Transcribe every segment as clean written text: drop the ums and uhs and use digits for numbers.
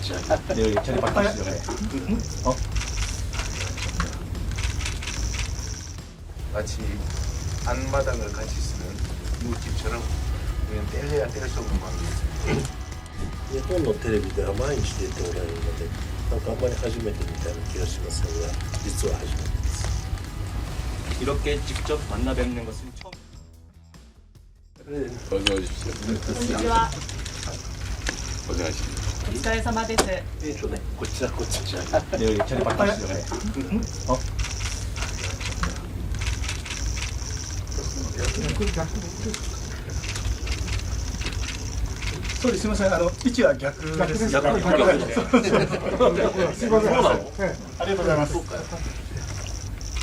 네, 자리 바꿔주시죠. 네. 마치 안마당을 같이 쓰는 이웃집처럼 우리는 뗄래야 뗄 수 없는 관계입니다. 日本のテレビでは毎日出ておられるので、なんかあんまり初めてみたいな気がしますが、実は初めてです。 이렇게 직접 만나 뵙는 것은 처음. 어서 오십시오. こんにちは。 고생하십니다. お疲れ様です。こちらこっちじゃ。 네, 자리 바꿔주시죠. 네. そうです。すみません。位置は逆です。逆です。すみません。ありがとうございます。よ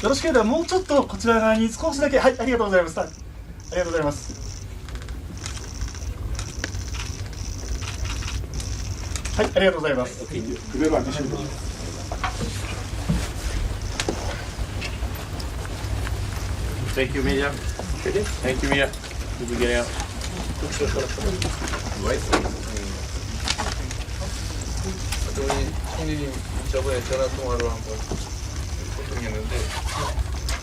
ろしければもうちょっとこちら側に少しだけ、はい、ありがとうございます。ありがとうございます。はい、ありがとうございます。Thank you, Mia. Thank you, Mia. Did we get out? 우리 총리님 저번에 전화 통화로 한번 소통했는데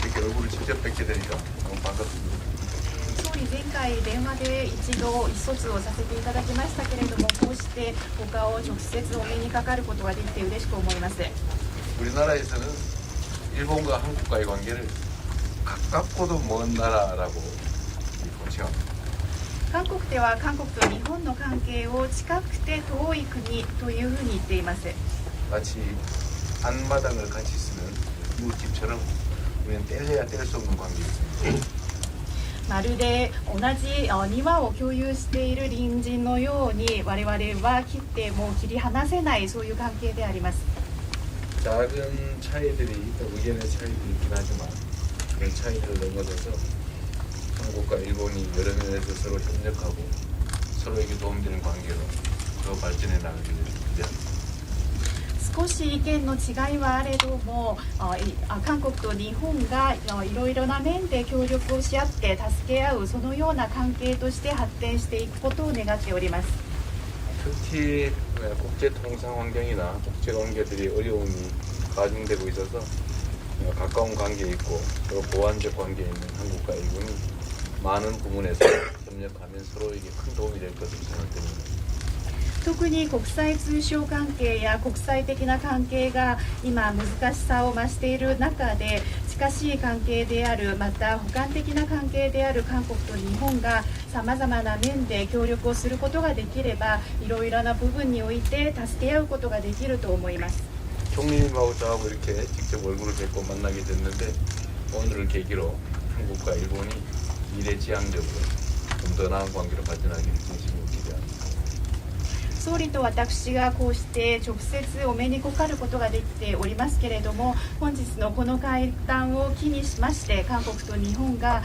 이렇게 얼굴을 직접 뵙게 되니까 너무 반갑습니다. 総理前回電話で一度意思疎通をさせていただきましたけれども、こうしてお顔を直接お目にかかることができて嬉しく思います。 우리나라에서는 일본과 한국과의 관계를 가깝고도 먼 나라라고 공칭합니다. 韓国では韓国と日本の関係を近くて遠い国というふうに言っています。 마치 안마당을 같이 쓰는 이웃집처럼 우리는 뗄래야 뗄 수 없는 관계입니다. まるで同じ庭を共有している隣人のように我々は切ってもう切り離せないそういう関係であります。 작은 차이들이 의견의 차이도 있긴 하지만 그런 차이들을 넘어서서 한국과 일본이 여러 면에서 서로 협력하고 서로에게 도움되는 관계로 더 발전해 나가기를 기대합니다. 少し意見の違いはあれども、韓国と日本がいろいろな面で協力をし合って助け合うそのような関係として発展していくことを願っております。 특히 국제 통상 환경이나 국제 관계들이 어려움이 가중되고 있어서 가까운 관계에 있고 서로 보완적 관계에 있는 한국과 일본이 많은 부분에서 협력하면 서로에게 큰 도움이 될 것으로 생각됩니다. 特に国際通商関係や国際的な関係が今難しさを増している中で近しい関係であるまた補完的な関係である韓国と日本がさまざまな面で協力をすることができればいろいろな部分において助け合うことができると思います。 총리님하고 저하고 이렇게 직접 얼굴을 뵙고 만나게 됐는데 오늘을 계기로 한국과 일본이 미래지향적으로 좀 더 나은 관계로 발전하기를 진심으로 기대합니다. 総理と私がこうして直接お目にかかることができておりますけれども、本日のこの会談を機にしまして韓国と日本が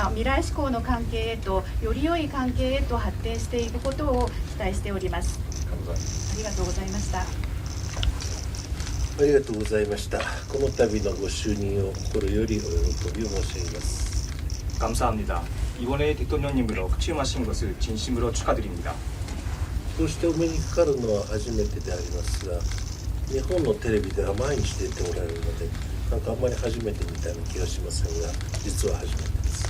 未来志向の関係へとより良い関係へと発展していくことを期待しております。 감사합니다. ありがとうございました。ありがとうございました。この度のご就任を心よりお喜びを申し上げます。 감사합니다. 이번에 대통령님으로 취임하신 것을 진심으로 축하드립니다. こうしてお目にかかるのは初めてでありますが、日本のテレビでは毎日出ておられるので、なんかあんまり初めてみたいな気がしませんが、実は初めてです。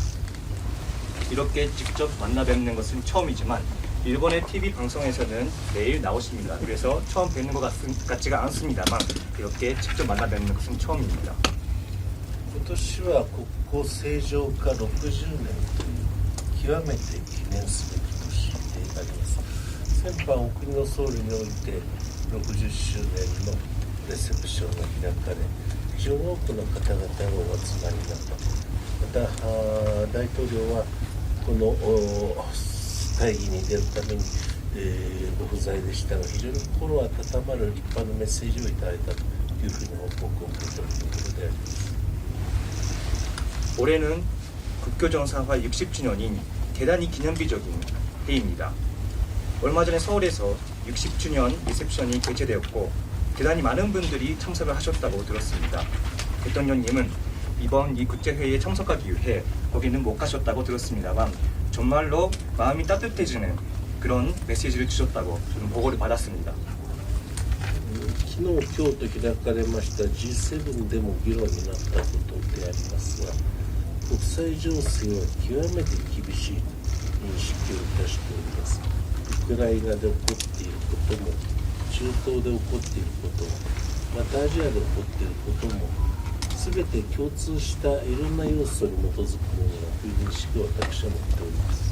이렇게 직접 만나 뵙는 것은 처음이지만 일본의 TV 방송에서는 매일 나오십니다. 그래서 처음 뵙는 것 같지가 않습니다만 이렇게 직접 만나 뵙는 것은 처음입니다. 今年は国交正常化60年という極めて記念すべき年であります。先般お国の総理において60周年のレセプションが開かれ、非常に多くの方々がお集まりになった。また大統領はこの会議に出るために、ご不在でしたが、非常に心温まる立派なメッセージをいただいたというふうに報告を受けておるところであります。 올해는 국교정상화 60주년인 대단히 기념비적인 해입니다. 얼마 전에 서울에서 60주년 리셉션이 개최되었고 대단히 많은 분들이 참석을 하셨다고 들었습니다. 대통령님은 이번 이 국제회의에 참석하기 위해 거기는 못 가셨다고 들었습니다만 정말로 마음이 따뜻해지는 그런 메시지를 주셨다고 저는 보고를 받았습니다. 昨日、今日と開かれました G7 でも議論になったことでありますが、国際情勢は極めて厳しい認識をいたしております。ウクライナで起こっていることも、中東で起こっていることも、またアジアで起こっていることも、全て共通したいろんな要素に基づくものだという認識を私は持っております。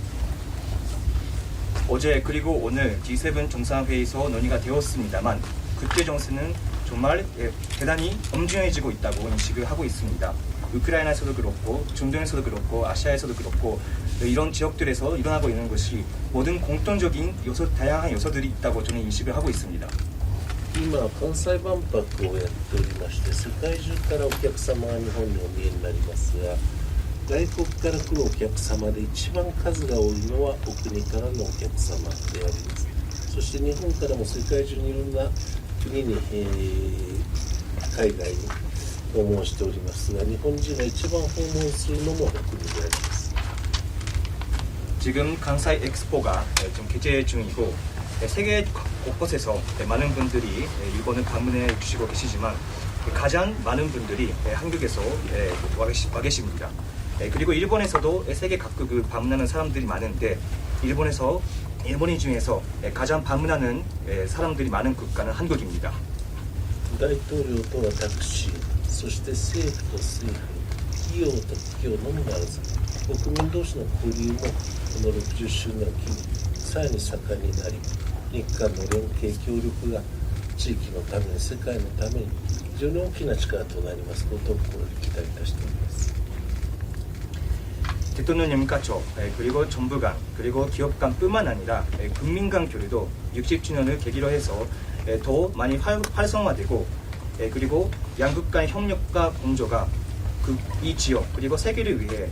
어제 그리고 오늘 G7 정상회의에서 논의가 되었습니다만 국제 정세는 정말 대단히 엄중해지고 있다고 인식을 하고 있습니다. 우크라이나에서도 그렇고 중동에서도 그렇고 아시아에서도 그렇고 이런 지역들에서 일어나고 있는 것이 모든 공통적인 요소, 다양한 요소들이 있다고 저는 인식을 하고 있습니다. 今、関西万博をやっておりまして、世界中からお客様が日本にお見えになりますが、外国から来るお客様で一番数が多いのはお国からのお客様であります。そして日本からも世界中にいろんな国に、海外に訪問しておりますが、日本人が一番訪問するのもお国であります。 지금 강사이 엑스포가 지금 개최 중이고 세계 곳곳에서 많은 분들이 일본을 방문해 주시고 계시지만 가장 많은 분들이 한국에서 와 계십니다. 그리고 일본에서도 세계 각국을 방문하는 사람들이 많은데 일본인 중에서 가장 방문하는 사람들이 많은 국가는 한국입니다. 大統領と私、そして政府と政府、企業と企業のみならず、国民同士の交流もこの60周年を機にさらに盛んになり、日韓の連携協力が地域のために世界のために非常に大きな力となりますことを心に期待いたしております。 대통령님과 저 그리고 정부 간 그리고 기업 간뿐만 아니라 국민 간 교류도 60주년을 계기로 해서 더 많이 활성화되고 그리고 양국 간 협력과 공조가 이 지역 그리고 세계를 위해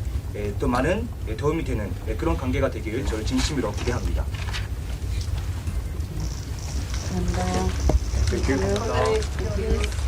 또 많은 도움이 되는 그런 관계가 되기를 저를 진심으로 기대합니다. 감사합니다. Thank you.